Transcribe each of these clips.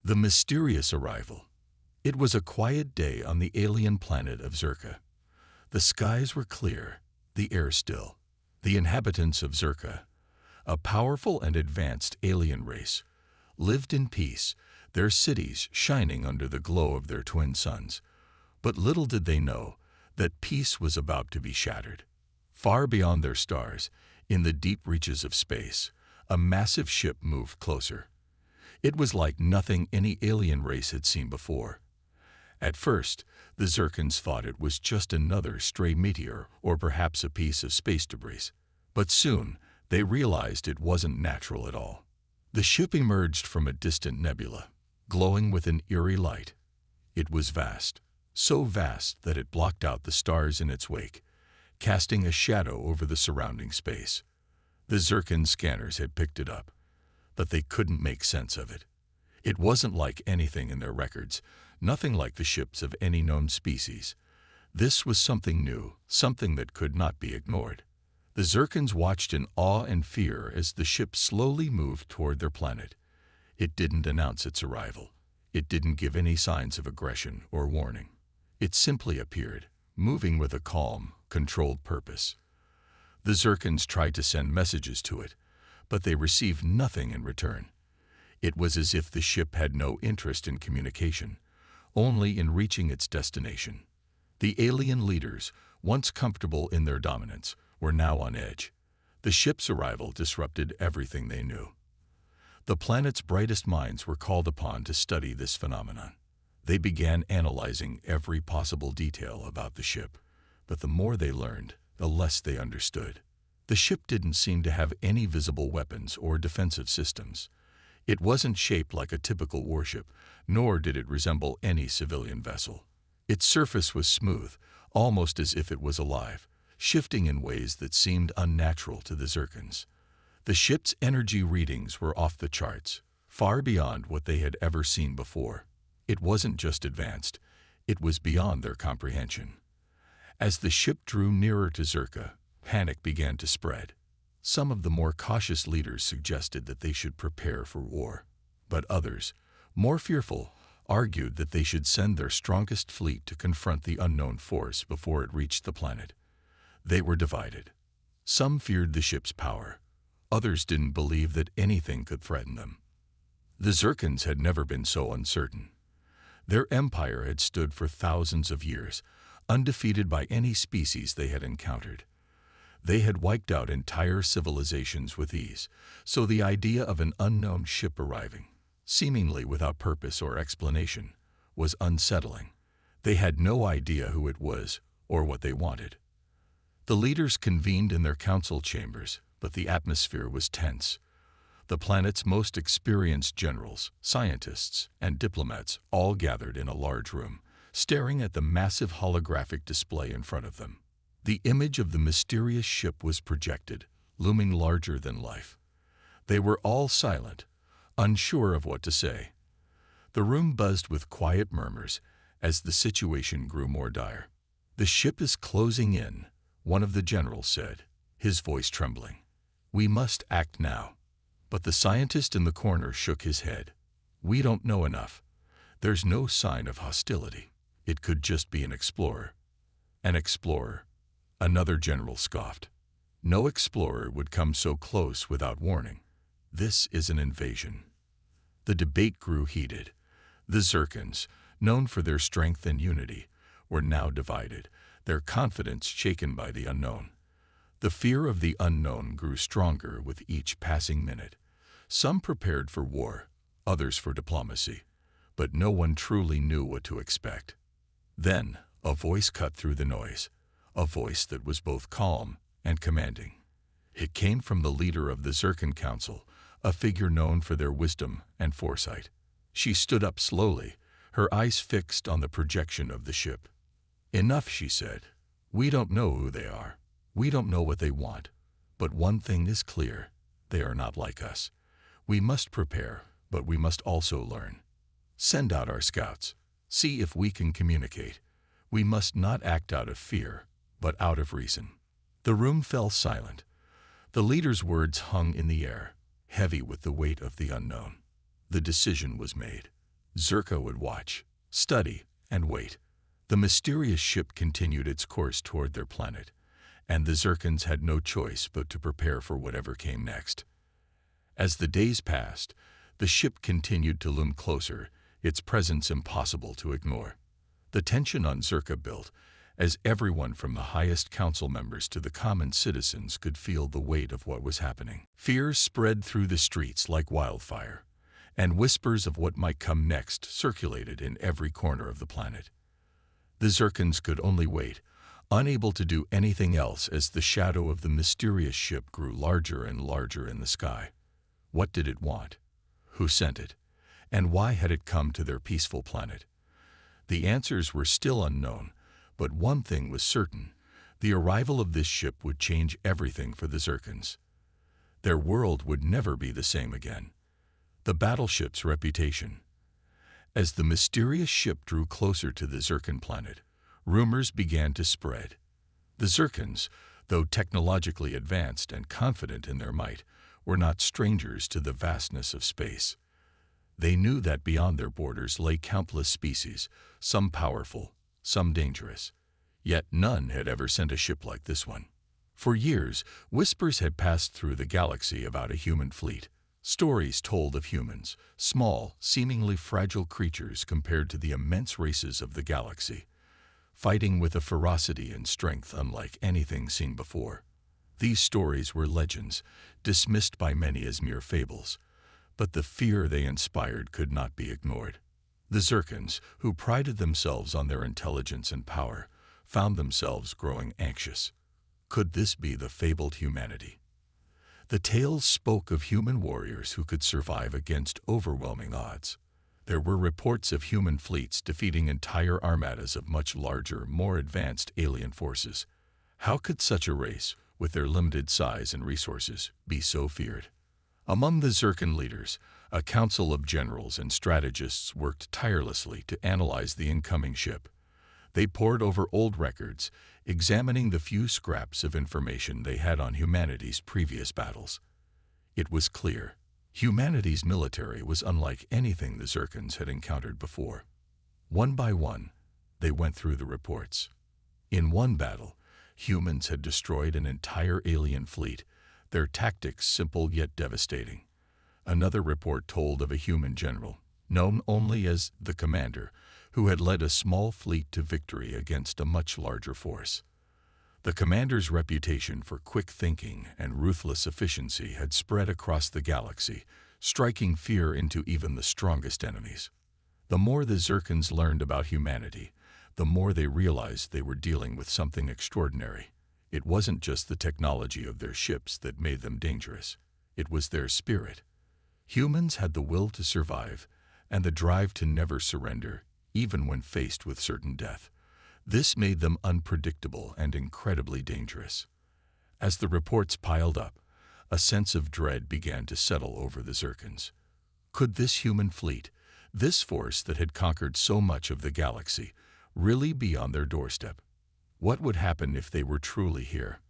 The mysterious arrival. It was a quiet day on the alien planet of Zerka. The skies were clear, the air still. The inhabitants of Zerka, a powerful and advanced alien race, lived in peace, their cities shining under the glow of their twin suns. But little did they know that peace was about to be shattered. Far beyond their stars, in the deep reaches of space, a massive ship moved closer. It was like nothing any alien race had seen before. At first, the Zerkans thought it was just another stray meteor or perhaps a piece of space debris. But soon, they realized it wasn't natural at all. The ship emerged from a distant nebula, glowing with an eerie light. It was vast, so vast that it blocked out the stars in its wake, casting a shadow over the surrounding space. The Zerkan scanners had picked it up, but they couldn't make sense of it. It wasn't like anything in their records, nothing like the ships of any known species. This was something new, something that could not be ignored. The Zerkans watched in awe and fear as the ship slowly moved toward their planet. It didn't announce its arrival. It didn't give any signs of aggression or warning. It simply appeared, moving with a calm, controlled purpose. The Zerkans tried to send messages to it, but they received nothing in return. It was as if the ship had no interest in communication, only in reaching its destination. The alien leaders, once comfortable in their dominance, were now on edge. The ship's arrival disrupted everything they knew. The planet's brightest minds were called upon to study this phenomenon. They began analyzing every possible detail about the ship, but the more they learned, the less they understood. The ship didn't seem to have any visible weapons or defensive systems. It wasn't shaped like a typical warship, nor did it resemble any civilian vessel. Its surface was smooth, almost as if it was alive, shifting in ways that seemed unnatural to the Zerkans. The ship's energy readings were off the charts, far beyond what they had ever seen before. It wasn't just advanced, it was beyond their comprehension. As the ship drew nearer to Zerka, panic began to spread. Some of the more cautious leaders suggested that they should prepare for war, but others, more fearful, argued that they should send their strongest fleet to confront the unknown force before it reached the planet. They were divided. Some feared the ship's power. Others didn't believe that anything could threaten them. The Zerkans had never been so uncertain. Their empire had stood for thousands of years, undefeated by any species they had encountered. They had wiped out entire civilizations with ease, so the idea of an unknown ship arriving, seemingly without purpose or explanation, was unsettling. They had no idea who it was or what they wanted. The leaders convened in their council chambers, but the atmosphere was tense. The planet's most experienced generals, scientists, and diplomats all gathered in a large room, staring at the massive holographic display in front of them. The image of the mysterious ship was projected, looming larger than life. They were all silent, unsure of what to say. The room buzzed with quiet murmurs as the situation grew more dire. "The ship is closing in," one of the generals said, his voice trembling. "We must act now." But the scientist in the corner shook his head. "We don't know enough. There's no sign of hostility. It could just be an explorer." "An explorer?" Another general scoffed. "No explorer would come so close without warning. This is an invasion." The debate grew heated. The Zerkans, known for their strength and unity, were now divided, their confidence shaken by the unknown. The fear of the unknown grew stronger with each passing minute. Some prepared for war, others for diplomacy, but no one truly knew what to expect. Then a voice cut through the noise, a voice that was both calm and commanding. It came from the leader of the Zerkan Council, a figure known for their wisdom and foresight. She stood up slowly, her eyes fixed on the projection of the ship. "Enough," she said. "We don't know who they are. We don't know what they want. But one thing is clear. They are not like us. We must prepare, but we must also learn. Send out our scouts. See if we can communicate. We must not act out of fear, but out of reason." The room fell silent. The leader's words hung in the air, heavy with the weight of the unknown. The decision was made. Zerka would watch, study, and wait. The mysterious ship continued its course toward their planet, and the Zerkans had no choice but to prepare for whatever came next. As the days passed, the ship continued to loom closer, its presence impossible to ignore. The tension on Zerka built, as everyone from the highest council members to the common citizens could feel the weight of what was happening. Fear spread through the streets like wildfire, and whispers of what might come next circulated in every corner of the planet. The Zerkans could only wait, unable to do anything else as the shadow of the mysterious ship grew larger and larger in the sky. What did it want? Who sent it? And why had it come to their peaceful planet? The answers were still unknown, but one thing was certain: the arrival of this ship would change everything for the Zerkans. Their world would never be the same again. The battleship's reputation. As the mysterious ship drew closer to the Zerkan planet, rumors began to spread. The Zerkans, though technologically advanced and confident in their might, were not strangers to the vastness of space. They knew that beyond their borders lay countless species, some powerful, some dangerous. Yet none had ever sent a ship like this one. For years, whispers had passed through the galaxy about a human fleet. Stories told of humans, small, seemingly fragile creatures compared to the immense races of the galaxy, fighting with a ferocity and strength unlike anything seen before. These stories were legends, dismissed by many as mere fables, but the fear they inspired could not be ignored. The Zerkans, who prided themselves on their intelligence and power, found themselves growing anxious. Could this be the fabled humanity? The tales spoke of human warriors who could survive against overwhelming odds. There were reports of human fleets defeating entire armadas of much larger, more advanced alien forces. How could such a race, with their limited size and resources, be so feared? Among the Zerkan leaders, a council of generals and strategists worked tirelessly to analyze the incoming ship. They pored over old records, examining the few scraps of information they had on humanity's previous battles. It was clear: humanity's military was unlike anything the Zerkans had encountered before. One by one, they went through the reports. In one battle, humans had destroyed an entire alien fleet, their tactics simple yet devastating. Another report told of a human general, known only as the Commander, who had led a small fleet to victory against a much larger force. The Commander's reputation for quick thinking and ruthless efficiency had spread across the galaxy, striking fear into even the strongest enemies. The more the Zerkans learned about humanity, the more they realized they were dealing with something extraordinary. It wasn't just the technology of their ships that made them dangerous. It was their spirit. Humans had the will to survive and the drive to never surrender, even when faced with certain death. This made them unpredictable and incredibly dangerous. As the reports piled up, a sense of dread began to settle over the Zerkans. Could this human fleet, this force that had conquered so much of the galaxy, really be on their doorstep? What would happen if they were truly here?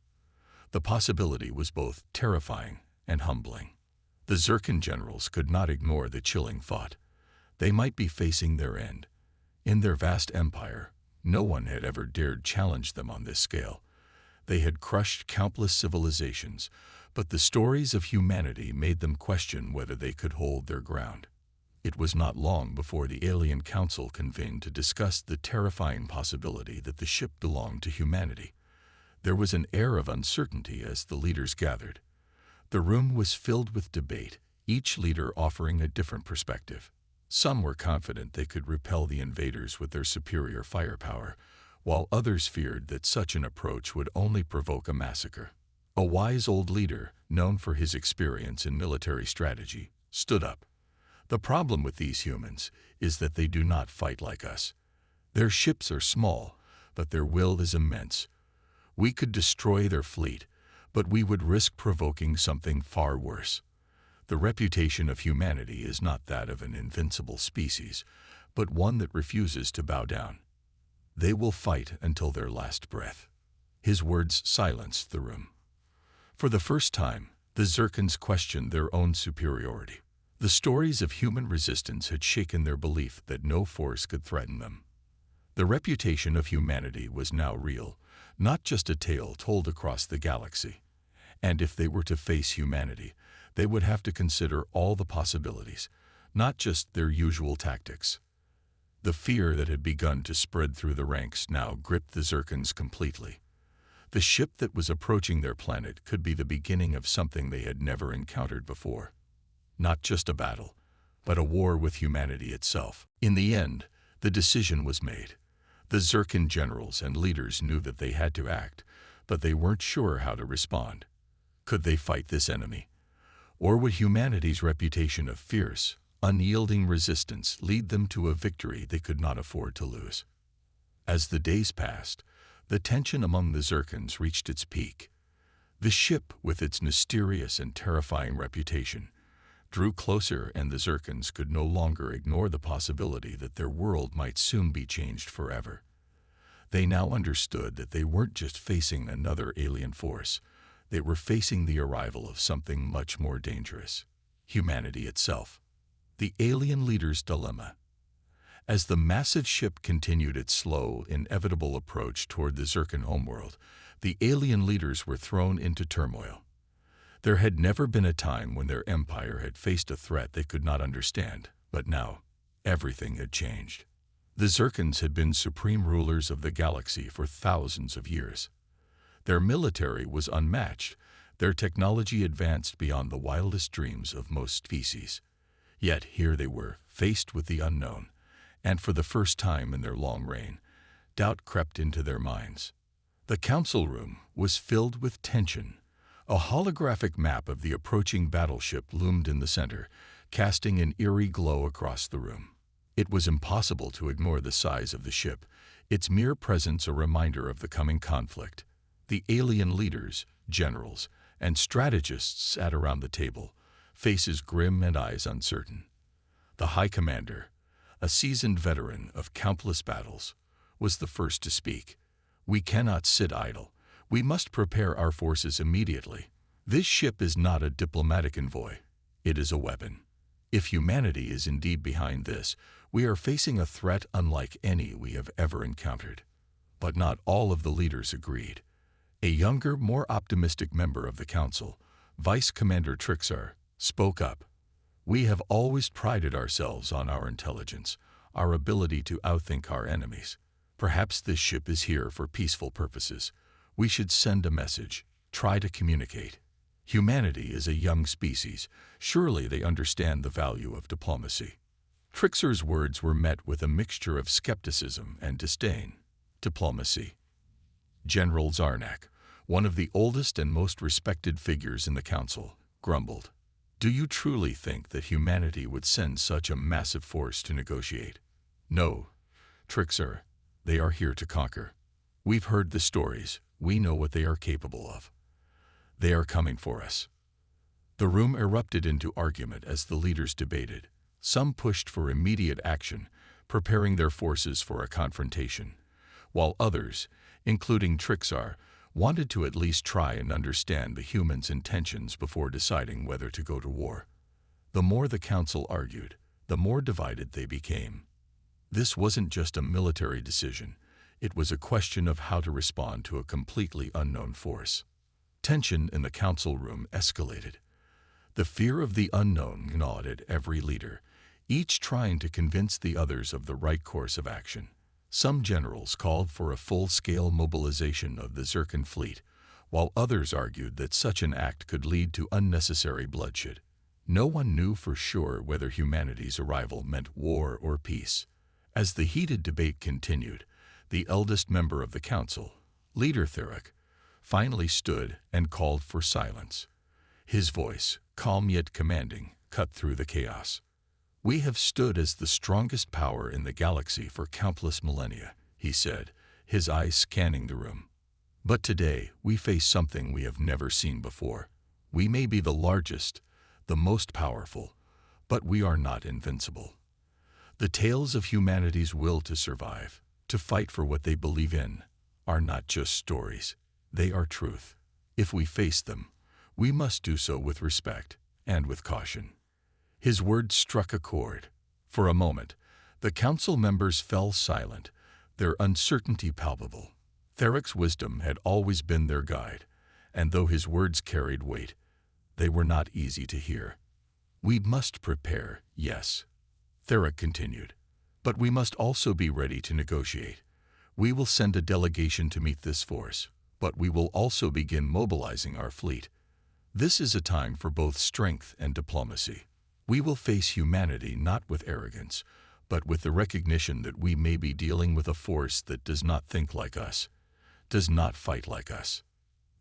The possibility was both terrifying and humbling. The Zerkan generals could not ignore the chilling thought. They might be facing their end. In their vast empire, no one had ever dared challenge them on this scale. They had crushed countless civilizations, but the stories of humanity made them question whether they could hold their ground. It was not long before the Alien Council convened to discuss the terrifying possibility that the ship belonged to humanity. There was an air of uncertainty as the leaders gathered. The room was filled with debate, each leader offering a different perspective. Some were confident they could repel the invaders with their superior firepower, while others feared that such an approach would only provoke a massacre. A wise old leader, known for his experience in military strategy, stood up. The problem with these humans is that they do not fight like us. Their ships are small, but their will is immense. We could destroy their fleet, but we would risk provoking something far worse. The reputation of humanity is not that of an invincible species, but one that refuses to bow down. They will fight until their last breath. His words silenced the room. For the first time, the Zerkans questioned their own superiority. The stories of human resistance had shaken their belief that no force could threaten them. The reputation of humanity was now real, not just a tale told across the galaxy. And if they were to face humanity, they would have to consider all the possibilities, not just their usual tactics. The fear that had begun to spread through the ranks now gripped the Zircons completely. The ship that was approaching their planet could be the beginning of something they had never encountered before. Not just a battle, but a war with humanity itself. In the end, the decision was made. The Zircon generals and leaders knew that they had to act, but they weren't sure how to respond. Could they fight this enemy? Or would humanity's reputation of fierce, unyielding resistance lead them to a victory they could not afford to lose? As the days passed, the tension among the Zircons reached its peak. The ship, with its mysterious and terrifying reputation, drew closer, and the Zircons could no longer ignore the possibility that their world might soon be changed forever. They now understood that they weren't just facing another alien force. They were facing the arrival of something much more dangerous: humanity itself. The alien leader's dilemma. As the massive ship continued its slow, inevitable approach toward the Zircon homeworld, the alien leaders were thrown into turmoil. There had never been a time when their empire had faced a threat they could not understand, but now everything had changed. The Zircons had been supreme rulers of the galaxy for thousands of years. Their military was unmatched, their technology advanced beyond the wildest dreams of most species. Yet here they were, faced with the unknown, and for the first time in their long reign, doubt crept into their minds. The council room was filled with tension. A holographic map of the approaching battleship loomed in the center, casting an eerie glow across the room. It was impossible to ignore the size of the ship, its mere presence a reminder of the coming conflict. The alien leaders, generals, and strategists sat around the table, faces grim and eyes uncertain. The High Commander, a seasoned veteran of countless battles, was the first to speak. "We cannot sit idle. We must prepare our forces immediately. This ship is not a diplomatic envoy. It is a weapon. If humanity is indeed behind this, we are facing a threat unlike any we have ever encountered." But not all of the leaders agreed. A younger, more optimistic member of the council, Vice Commander Trixar, spoke up. "We have always prided ourselves on our intelligence, our ability to outthink our enemies. Perhaps this ship is here for peaceful purposes. We should send a message, try to communicate. Humanity is a young species. Surely they understand the value of diplomacy." Trixar's words were met with a mixture of skepticism and disdain. Diplomacy. General Zarnak, one of the oldest and most respected figures in the council, grumbled. "Do you truly think that humanity would send such a massive force to negotiate?" "No, Trixar. They are here to conquer. We've heard the stories. We know what they are capable of. They are coming for us." The room erupted into argument as the leaders debated. Some pushed for immediate action, preparing their forces for a confrontation, while others, including Trixar, wanted to at least try and understand the humans' intentions before deciding whether to go to war. The more the council argued, the more divided they became. This wasn't just a military decision. It was a question of how to respond to a completely unknown force. Tension in the council room escalated. The fear of the unknown gnawed at every leader, each trying to convince the others of the right course of action. Some generals called for a full-scale mobilization of the Zircon fleet, while others argued that such an act could lead to unnecessary bloodshed. No one knew for sure whether humanity's arrival meant war or peace. As the heated debate continued, the eldest member of the council, Leader Theric, finally stood and called for silence. His voice, calm yet commanding, cut through the chaos. "We have stood as the strongest power in the galaxy for countless millennia," he said, his eyes scanning the room. "But today we face something we have never seen before. We may be the largest, the most powerful, but we are not invincible. The tales of humanity's will to survive, to fight for what they believe in, are not just stories. They are truth. If we face them, we must do so with respect and with caution." His words struck a chord. For a moment, the council members fell silent, their uncertainty palpable. Therek's wisdom had always been their guide, and though his words carried weight, they were not easy to hear. "We must prepare, yes," Therek continued, "but we must also be ready to negotiate. We will send a delegation to meet this force, but we will also begin mobilizing our fleet. This is a time for both strength and diplomacy. We will face humanity not with arrogance, but with the recognition that we may be dealing with a force that does not think like us, does not fight like us."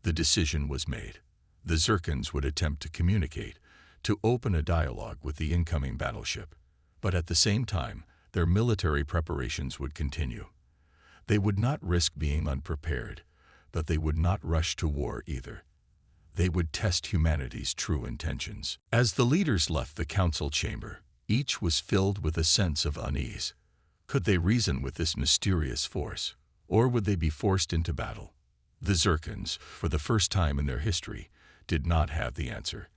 The decision was made. The Zircons would attempt to communicate, to open a dialogue with the incoming battleship, but at the same time, their military preparations would continue. They would not risk being unprepared, but they would not rush to war either. They would test humanity's true intentions. As the leaders left the council chamber, each was filled with a sense of unease. Could they reason with this mysterious force, or would they be forced into battle? The Zircons, for the first time in their history, did not have the answer.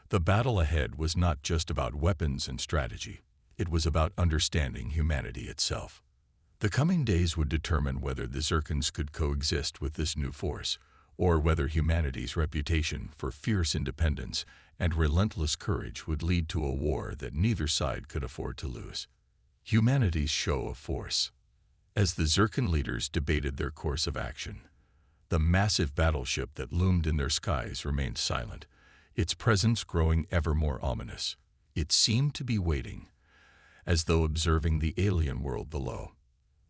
The battle ahead was not just about weapons and strategy. It was about understanding humanity itself. The coming days would determine whether the Zircons could coexist with this new force, or whether humanity's reputation for fierce independence and relentless courage would lead to a war that neither side could afford to lose. Humanity's show of force. As the Zircon leaders debated their course of action, the massive battleship that loomed in their skies remained silent, its presence growing ever more ominous. It seemed to be waiting, as though observing the alien world below.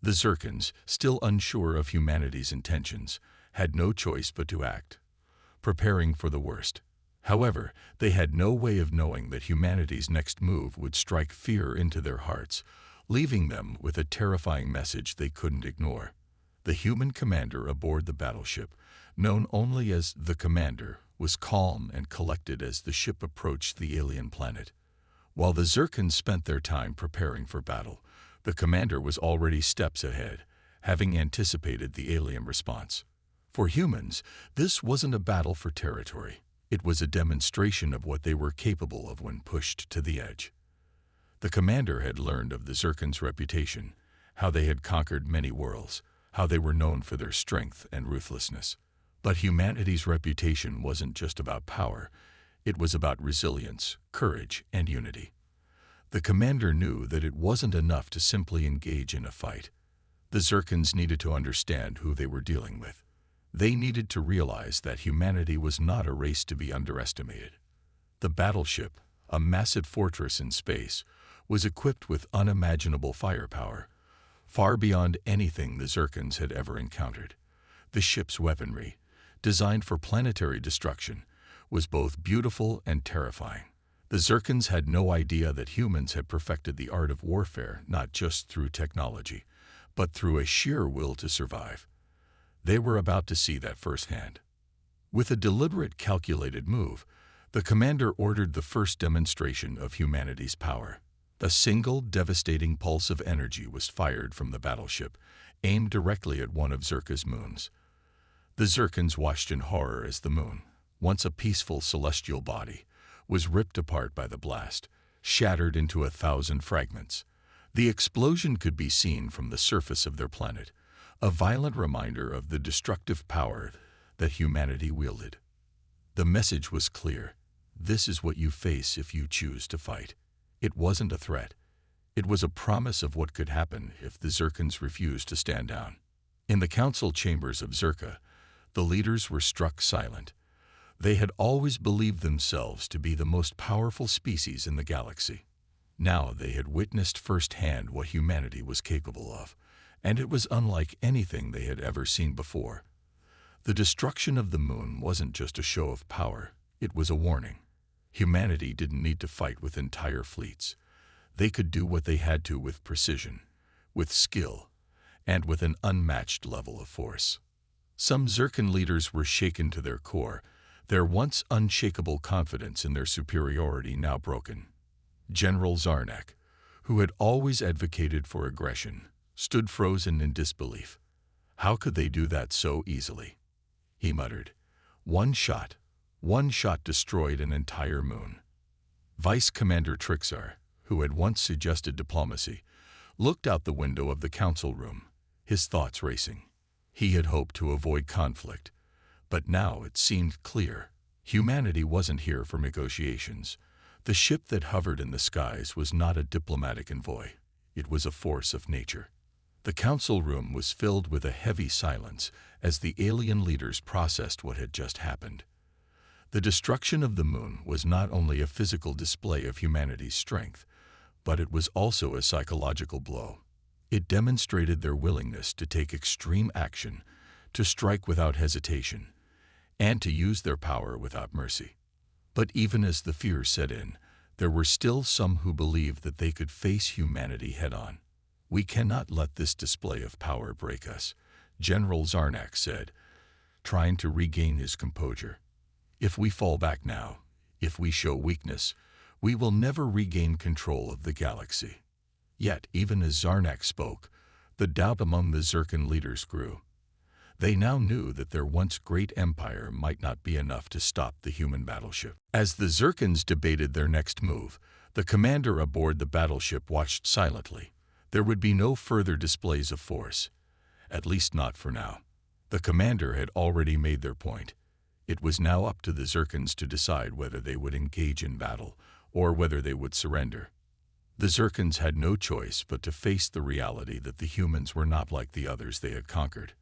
The Zircons, still unsure of humanity's intentions, had no choice but to act, preparing for the worst. However, they had no way of knowing that humanity's next move would strike fear into their hearts, leaving them with a terrifying message they couldn't ignore. The human commander aboard the battleship, known only as the Commander, was calm and collected as the ship approached the alien planet. While the Zircons spent their time preparing for battle, the Commander was already steps ahead, having anticipated the alien response. For humans, this wasn't a battle for territory. It was a demonstration of what they were capable of when pushed to the edge. The Commander had learned of the Zircons' reputation, how they had conquered many worlds, how they were known for their strength and ruthlessness. But humanity's reputation wasn't just about power. It was about resilience, courage, and unity. The Commander knew that it wasn't enough to simply engage in a fight. The Zircons needed to understand who they were dealing with. They needed to realize that humanity was not a race to be underestimated. The battleship, a massive fortress in space, was equipped with unimaginable firepower, far beyond anything the Zircons had ever encountered. The ship's weaponry, designed for planetary destruction, was both beautiful and terrifying. The Zircons had no idea that humans had perfected the art of warfare not just through technology, but through a sheer will to survive. They were about to see that firsthand. With a deliberate, calculated move, the Commander ordered the first demonstration of humanity's power. A single, devastating pulse of energy was fired from the battleship, aimed directly at one of Zirka's moons. The Zircons watched in horror as the moon, once a peaceful celestial body, was ripped apart by the blast, shattered into 1,000 fragments. The explosion could be seen from the surface of their planet, a violent reminder of the destructive power that humanity wielded. The message was clear. This is what you face if you choose to fight. It wasn't a threat. It was a promise of what could happen if the Zircons refused to stand down. In the council chambers of Zirka, the leaders were struck silent. They had always believed themselves to be the most powerful species in the galaxy. Now they had witnessed firsthand what humanity was capable of, and it was unlike anything they had ever seen before. The destruction of the moon wasn't just a show of power, it was a warning. Humanity didn't need to fight with entire fleets. They could do what they had to with precision, with skill, and with an unmatched level of force. Some Zircon leaders were shaken to their core, their once unshakable confidence in their superiority now broken. General Zarnak, who had always advocated for aggression, stood frozen in disbelief. How could they do that so easily? He muttered, One shot destroyed an entire moon. Vice Commander Trixar, who had once suggested diplomacy, looked out the window of the council room, his thoughts racing. He had hoped to avoid conflict, but now it seemed clear. Humanity wasn't here for negotiations. The ship that hovered in the skies was not a diplomatic envoy. It was a force of nature. The council room was filled with a heavy silence as the alien leaders processed what had just happened. The destruction of the moon was not only a physical display of humanity's strength, but it was also a psychological blow. It demonstrated their willingness to take extreme action, to strike without hesitation, and to use their power without mercy. But even as the fear set in, there were still some who believed that they could face humanity head-on. "We cannot let this display of power break us," General Zarnak said, trying to regain his composure. "If we fall back now, if we show weakness, we will never regain control of the galaxy." Yet, even as Zarnak spoke, the doubt among the Zircon leaders grew. They now knew that their once great empire might not be enough to stop the human battleship. As the Zircons debated their next move, the commander aboard the battleship watched silently. There would be no further displays of force, at least not for now. The commander had already made their point. It was now up to the Zircons to decide whether they would engage in battle or whether they would surrender. The Zircons had no choice but to face the reality that the humans were not like the others they had conquered.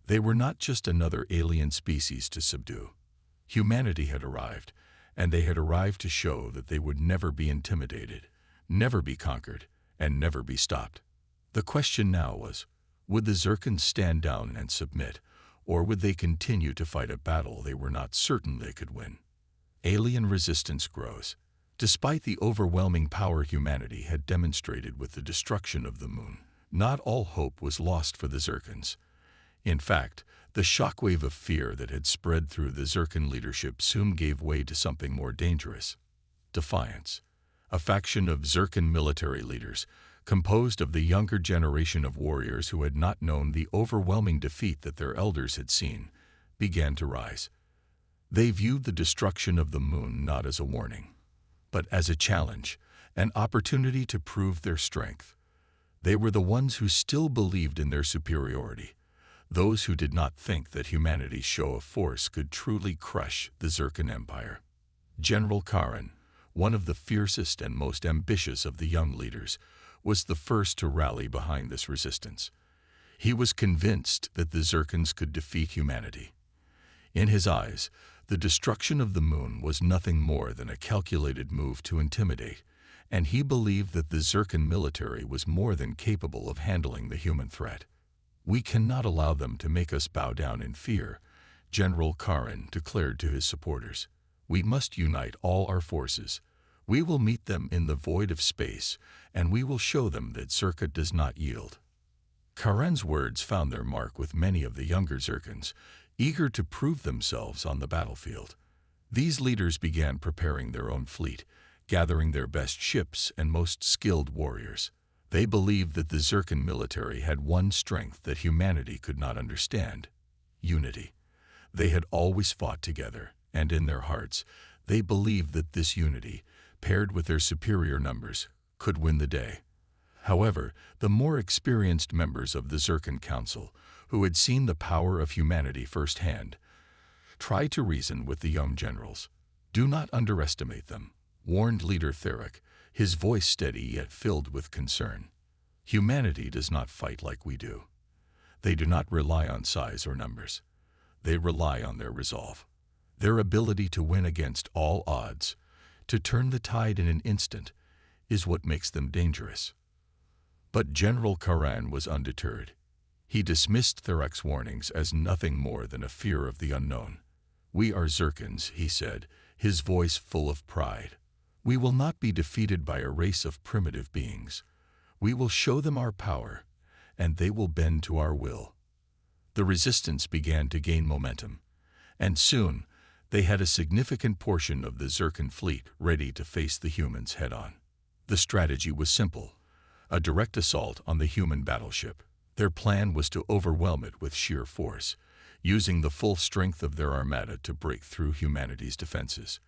They were not just another alien species to subdue. Humanity had arrived, and they had arrived to show that they would never be intimidated, never be conquered, and never be stopped. The question now was, would the Zircons stand down and submit, or would they continue to fight a battle they were not certain they could win? Alien resistance grows. Despite the overwhelming power humanity had demonstrated with the destruction of the moon, not all hope was lost for the Zircons. In fact, the shockwave of fear that had spread through the Zircon leadership soon gave way to something more dangerous: defiance. A faction of Zircon military leaders, composed of the younger generation of warriors who had not known the overwhelming defeat that their elders had seen, began to rise. They viewed the destruction of the moon not as a warning, but as a challenge, an opportunity to prove their strength. They were the ones who still believed in their superiority, those who did not think that humanity's show of force could truly crush the Zircon Empire. General Karen, one of the fiercest and most ambitious of the young leaders, was the first to rally behind this resistance. He was convinced that the Zircons could defeat humanity. In his eyes, the destruction of the moon was nothing more than a calculated move to intimidate, and he believed that the Zircon military was more than capable of handling the human threat. "We cannot allow them to make us bow down in fear," General Karen declared to his supporters. "We must unite all our forces. We will meet them in the void of space, and we will show them that Zirka does not yield." Karen's words found their mark with many of the younger Zircons, eager to prove themselves on the battlefield. These leaders began preparing their own fleet, gathering their best ships and most skilled warriors. They believed that the Zircon military had one strength that humanity could not understand: unity. They had always fought together, and in their hearts, they believed that this unity, paired with their superior numbers, could win the day. However, the more experienced members of the Zircon Council, who had seen the power of humanity firsthand, tried to reason with the young generals. "Do not underestimate them," warned leader Theric, his voice steady yet filled with concern. "Humanity does not fight like we do. They do not rely on size or numbers. They rely on their resolve. Their ability to win against all odds, to turn the tide in an instant, is what makes them dangerous." But General Karen was undeterred. He dismissed Theric's warnings as nothing more than a fear of the unknown. "We are Zircons," he said, his voice full of pride. "We will not be defeated by a race of primitive beings. We will show them our power, and they will bend to our will." The resistance began to gain momentum, and soon they had a significant portion of the Zircon fleet ready to face the humans head-on. The strategy was simple: a direct assault on the human battleship. Their plan was to overwhelm it with sheer force, using the full strength of their armada to break through humanity's defenses.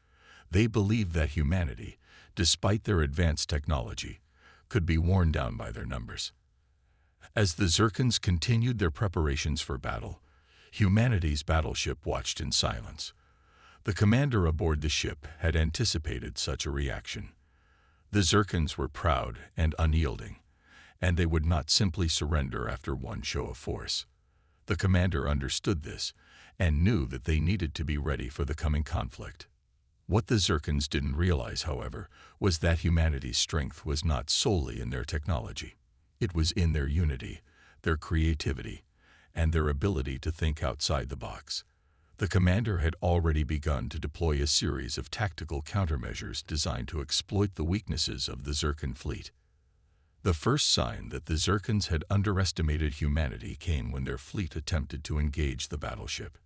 They believed that humanity, despite their advanced technology, could be worn down by their numbers. As the Zircons continued their preparations for battle, humanity's battleship watched in silence. The commander aboard the ship had anticipated such a reaction. The Zircons were proud and unyielding, and they would not simply surrender after one show of force. The commander understood this and knew that they needed to be ready for the coming conflict. What the Zircons didn't realize, however, was that humanity's strength was not solely in their technology. It was in their unity, their creativity, and their ability to think outside the box. The commander had already begun to deploy a series of tactical countermeasures designed to exploit the weaknesses of the Zircon fleet. The first sign that the Zircons had underestimated humanity came when their fleet attempted to engage the battleship.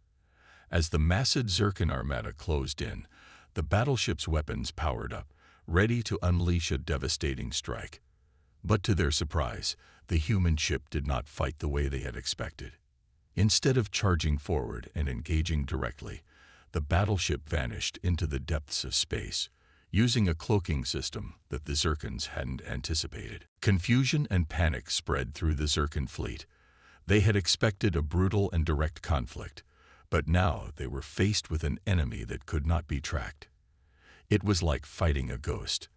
As the massive Zircon armada closed in, the battleship's weapons powered up, ready to unleash a devastating strike. But to their surprise, the human ship did not fight the way they had expected. Instead of charging forward and engaging directly, the battleship vanished into the depths of space, using a cloaking system that the Zircons hadn't anticipated. Confusion and panic spread through the Zircon fleet. They had expected a brutal and direct conflict, but now they were faced with an enemy that could not be tracked. It was like fighting a ghost,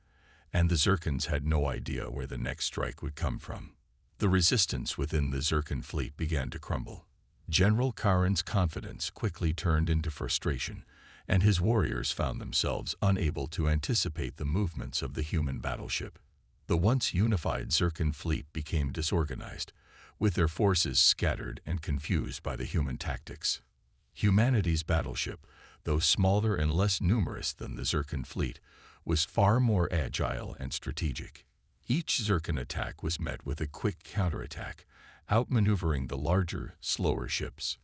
and the Zircons had no idea where the next strike would come from. The resistance within the Zircon fleet began to crumble. General Karin's confidence quickly turned into frustration, and his warriors found themselves unable to anticipate the movements of the human battleship. The once unified Zircon fleet became disorganized, with their forces scattered and confused by the human tactics. Humanity's battleship, though smaller and less numerous than the Zircon fleet, was far more agile and strategic. Each Zircon attack was met with a quick counterattack, outmaneuvering the larger, slower ships.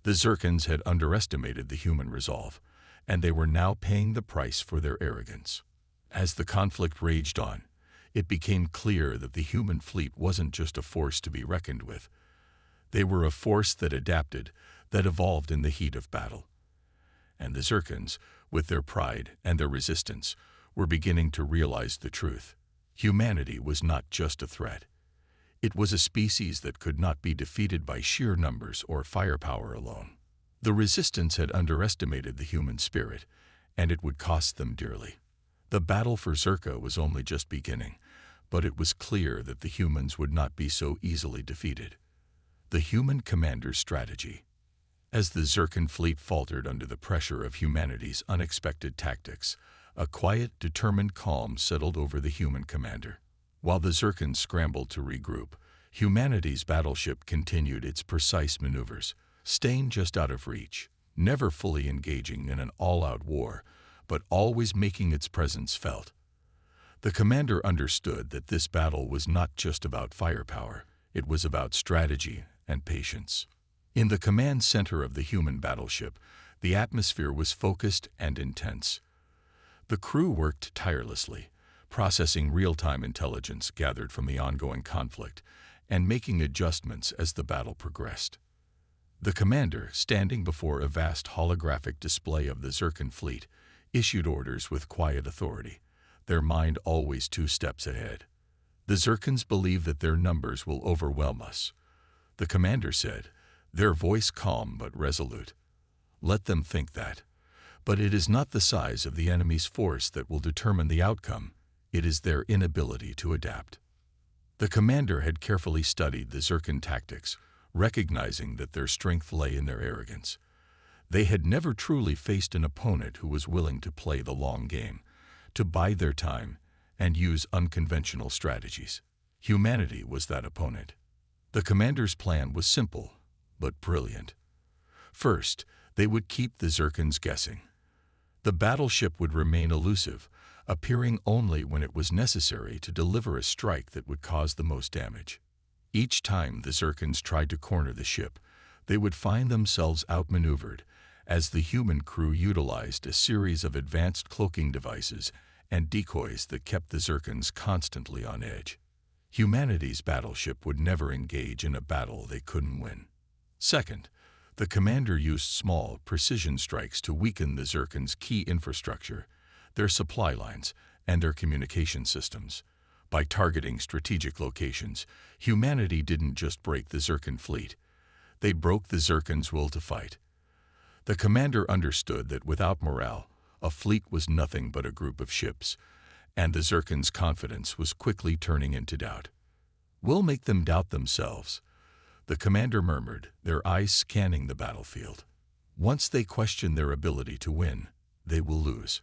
The Zircons had underestimated the human resolve, and they were now paying the price for their arrogance. As the conflict raged on, it became clear that the human fleet wasn't just a force to be reckoned with. They were a force that adapted, that evolved in the heat of battle. And the Zircons, with their pride and their resistance, were beginning to realize the truth. Humanity was not just a threat. It was a species that could not be defeated by sheer numbers or firepower alone. The resistance had underestimated the human spirit, and it would cost them dearly. The battle for Zirka was only just beginning, but it was clear that the humans would not be so easily defeated. The human commander's strategy. As the Zircon fleet faltered under the pressure of humanity's unexpected tactics, a quiet, determined calm settled over the human commander. While the Zircons scrambled to regroup, humanity's battleship continued its precise maneuvers, staying just out of reach, never fully engaging in an all-out war, but always making its presence felt. The commander understood that this battle was not just about firepower, it was about strategy and patience. In the command center of the human battleship, the atmosphere was focused and intense. The crew worked tirelessly, processing real-time intelligence gathered from the ongoing conflict and making adjustments as the battle progressed. The commander, standing before a vast holographic display of the Zircon fleet, issued orders with quiet authority, their mind always 2 steps ahead. The Zircons believe that their numbers will overwhelm us. The commander said, their voice calm but resolute. Let them think that. But it is not the size of the enemy's force that will determine the outcome. It is their inability to adapt. The commander had carefully studied the Zircon tactics, recognizing that their strength lay in their arrogance. They had never truly faced an opponent who was willing to play the long game, to bide their time, and use unconventional strategies. Humanity was that opponent. The commander's plan was simple, but brilliant. First, they would keep the Zircons guessing. The battleship would remain elusive, appearing only when it was necessary to deliver a strike that would cause the most damage. Each time the Zircons tried to corner the ship, they would find themselves outmaneuvered, as the human crew utilized a series of advanced cloaking devices and decoys that kept the Zircons constantly on edge. Humanity's battleship would never engage in a battle they couldn't win. Second, the commander used small, precision strikes to weaken the Zircons' key infrastructure, their supply lines, and their communication systems. By targeting strategic locations, humanity didn't just break the Zircon fleet. They broke the Zircon's will to fight. The commander understood that without morale, a fleet was nothing but a group of ships, and the Zircon's confidence was quickly turning into doubt. "We'll make them doubt themselves," the commander murmured, their eyes scanning the battlefield. "Once they question their ability to win, they will lose."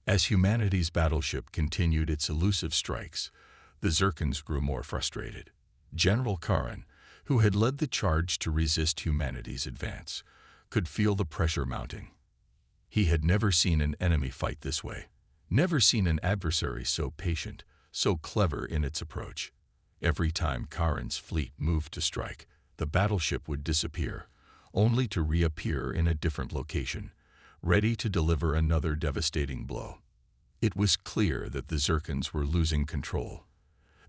As humanity's battleship continued its elusive strikes, the Zircons grew more frustrated. General Karin, who had led the charge to resist humanity's advance, could feel the pressure mounting. He had never seen an enemy fight this way, never seen an adversary so patient, so clever in its approach. Every time Karin's fleet moved to strike, the battleship would disappear, only to reappear in a different location, ready to deliver another devastating blow. It was clear that the Zircons were losing control.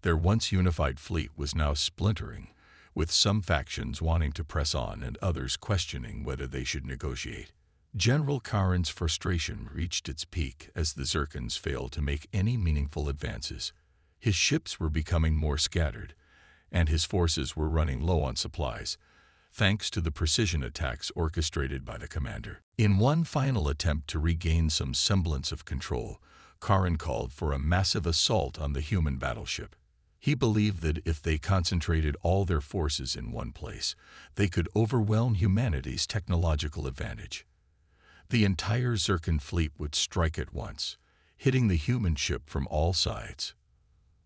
Their once unified fleet was now splintering, with some factions wanting to press on and others questioning whether they should negotiate. General Karin's frustration reached its peak as the Zircons failed to make any meaningful advances. His ships were becoming more scattered, and his forces were running low on supplies, thanks to the precision attacks orchestrated by the commander. In one final attempt to regain some semblance of control, Karin called for a massive assault on the human battleship. He believed that if they concentrated all their forces in one place, they could overwhelm humanity's technological advantage. The entire Zircon fleet would strike at once, hitting the human ship from all sides.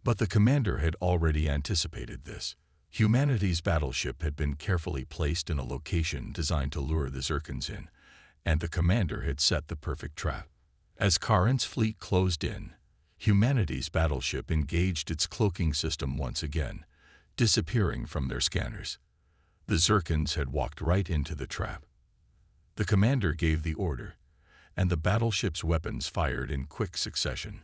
But the commander had already anticipated this. Humanity's battleship had been carefully placed in a location designed to lure the Zircons in, and the commander had set the perfect trap. As Karin's fleet closed in, humanity's battleship engaged its cloaking system once again, disappearing from their scanners. The Zircons had walked right into the trap. The commander gave the order, and the battleship's weapons fired in quick succession.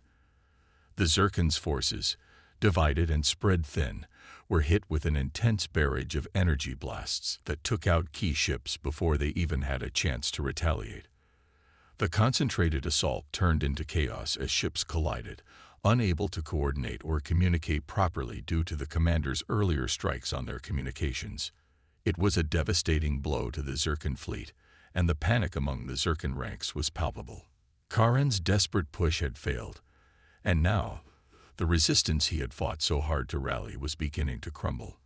The Zircons' forces, divided and spread thin, were hit with an intense barrage of energy blasts that took out key ships before they even had a chance to retaliate. The concentrated assault turned into chaos as ships collided, unable to coordinate or communicate properly due to the commander's earlier strikes on their communications. It was a devastating blow to the Zircon fleet, and the panic among the Zircon ranks was palpable. Karin's desperate push had failed, and now the resistance he had fought so hard to rally was beginning to crumble.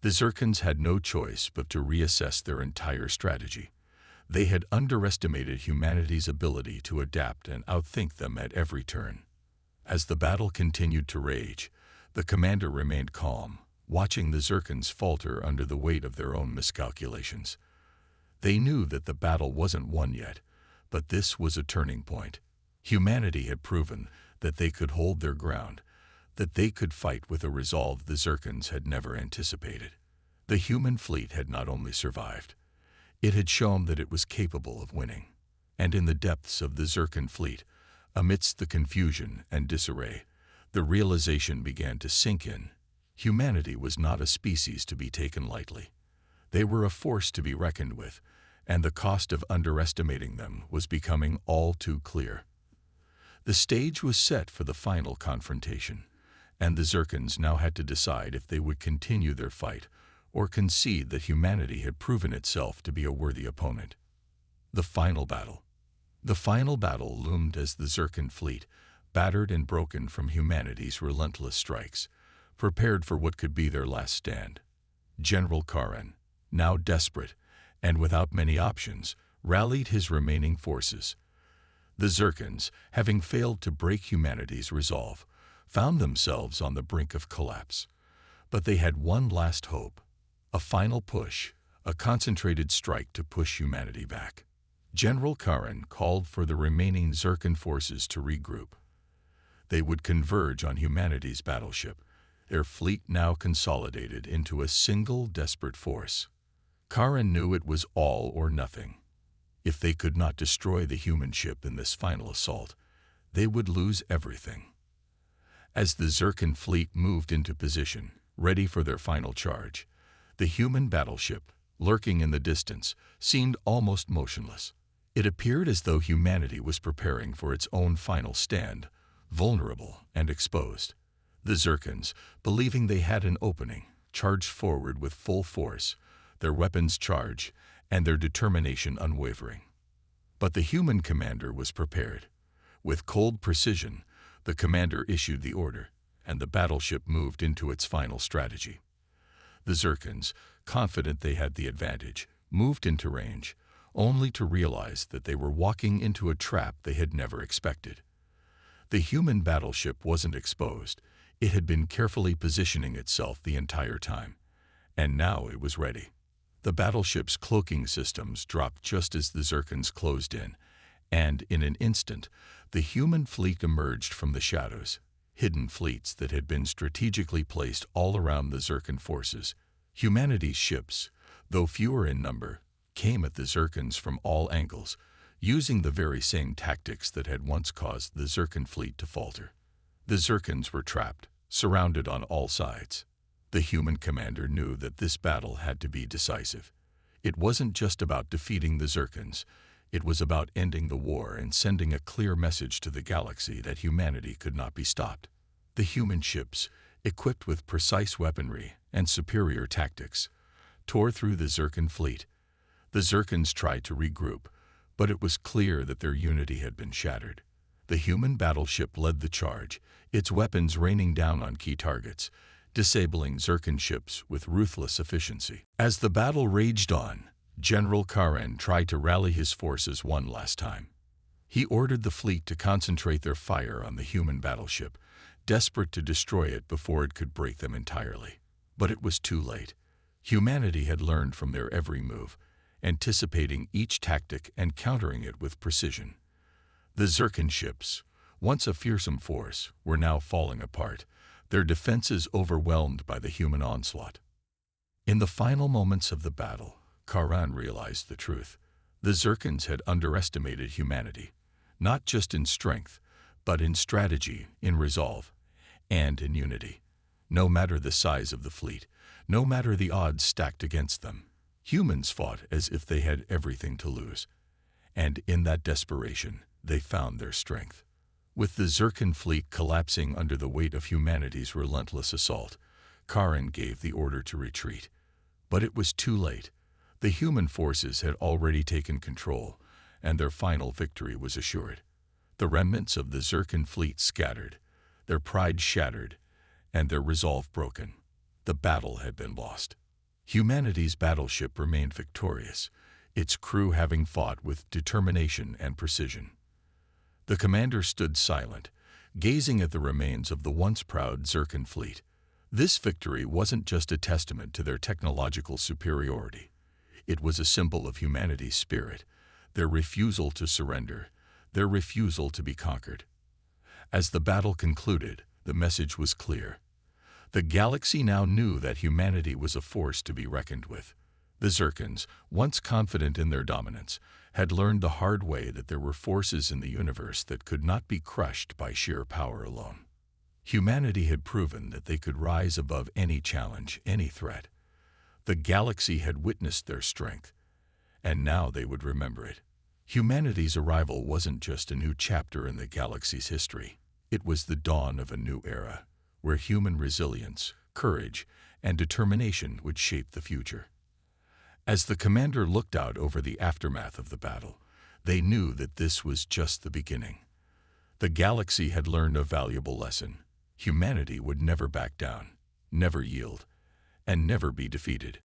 The Zircons had no choice but to reassess their entire strategy. They had underestimated humanity's ability to adapt and outthink them at every turn. As the battle continued to rage, the commander remained calm, watching the Zircons falter under the weight of their own miscalculations. They knew that the battle wasn't won yet, but this was a turning point. Humanity had proven that they could hold their ground, that they could fight with a resolve the Zircons had never anticipated. The human fleet had not only survived, it had shown that it was capable of winning. And in the depths of the Zircon fleet, amidst the confusion and disarray, the realization began to sink in. Humanity was not a species to be taken lightly. They were a force to be reckoned with, and the cost of underestimating them was becoming all too clear. The stage was set for the final confrontation, and the Zircons now had to decide if they would continue their fight or concede that humanity had proven itself to be a worthy opponent. The final battle. The final battle loomed as the Zircon fleet, battered and broken from humanity's relentless strikes, prepared for what could be their last stand. General Karin, now desperate and without many options, rallied his remaining forces. The Zircons, having failed to break humanity's resolve, found themselves on the brink of collapse. But they had one last hope, a final push, a concentrated strike to push humanity back. General Karin called for the remaining Zircon forces to regroup. They would converge on humanity's battleship, their fleet now consolidated into a single desperate force. Karin knew it was all or nothing. If they could not destroy the human ship in this final assault, they would lose everything. As the Zircon fleet moved into position, ready for their final charge, the human battleship, lurking in the distance, seemed almost motionless. It appeared as though humanity was preparing for its own final stand, vulnerable and exposed. The Zircons, believing they had an opening, charged forward with full force, their weapons charged and their determination unwavering. But the human commander was prepared. With cold precision, the commander issued the order, and the battleship moved into its final strategy. The Zircons, confident they had the advantage, moved into range, only to realize that they were walking into a trap they had never expected. The human battleship wasn't exposed. It had been carefully positioning itself the entire time, and now it was ready. The battleship's cloaking systems dropped just as the Zircons closed in, and in an instant, the human fleet emerged from the shadows, hidden fleets that had been strategically placed all around the Zircon forces. Humanity's ships, though fewer in number, came at the Zircons from all angles, using the very same tactics that had once caused the Zircon fleet to falter. The Zircons were trapped, surrounded on all sides. The human commander knew that this battle had to be decisive. It wasn't just about defeating the Zircons. It was about ending the war and sending a clear message to the galaxy that humanity could not be stopped. The human ships, equipped with precise weaponry and superior tactics, tore through the Zircon fleet. The Zircons tried to regroup, but it was clear that their unity had been shattered. The human battleship led the charge, its weapons raining down on key targets, disabling Zircon ships with ruthless efficiency. As the battle raged on, General Karen tried to rally his forces one last time. He ordered the fleet to concentrate their fire on the human battleship, desperate to destroy it before it could break them entirely. But it was too late. Humanity had learned from their every move, anticipating each tactic and countering it with precision. The Zircon ships, once a fearsome force, were now falling apart, their defenses overwhelmed by the human onslaught. In the final moments of the battle, Karen realized the truth. The Zircons had underestimated humanity, not just in strength, but in strategy, in resolve, and in unity. No matter the size of the fleet, no matter the odds stacked against them, humans fought as if they had everything to lose. And in that desperation, they found their strength. With the Zircon fleet collapsing under the weight of humanity's relentless assault, Karen gave the order to retreat. But it was too late. The human forces had already taken control, and their final victory was assured. The remnants of the Zircon fleet scattered, their pride shattered, and their resolve broken. The battle had been lost. Humanity's battleship remained victorious, its crew having fought with determination and precision. The commander stood silent, gazing at the remains of the once proud Zircon fleet. This victory wasn't just a testament to their technological superiority. It was a symbol of humanity's spirit, their refusal to surrender, their refusal to be conquered. As the battle concluded, the message was clear. The galaxy now knew that humanity was a force to be reckoned with. The Zircons, once confident in their dominance, had learned the hard way that there were forces in the universe that could not be crushed by sheer power alone. Humanity had proven that they could rise above any challenge, any threat. The galaxy had witnessed their strength, and now they would remember it. Humanity's arrival wasn't just a new chapter in the galaxy's history. It was the dawn of a new era, where human resilience, courage, and determination would shape the future. As the commander looked out over the aftermath of the battle, they knew that this was just the beginning. The galaxy had learned a valuable lesson. Humanity would never back down, never yield, and never be defeated.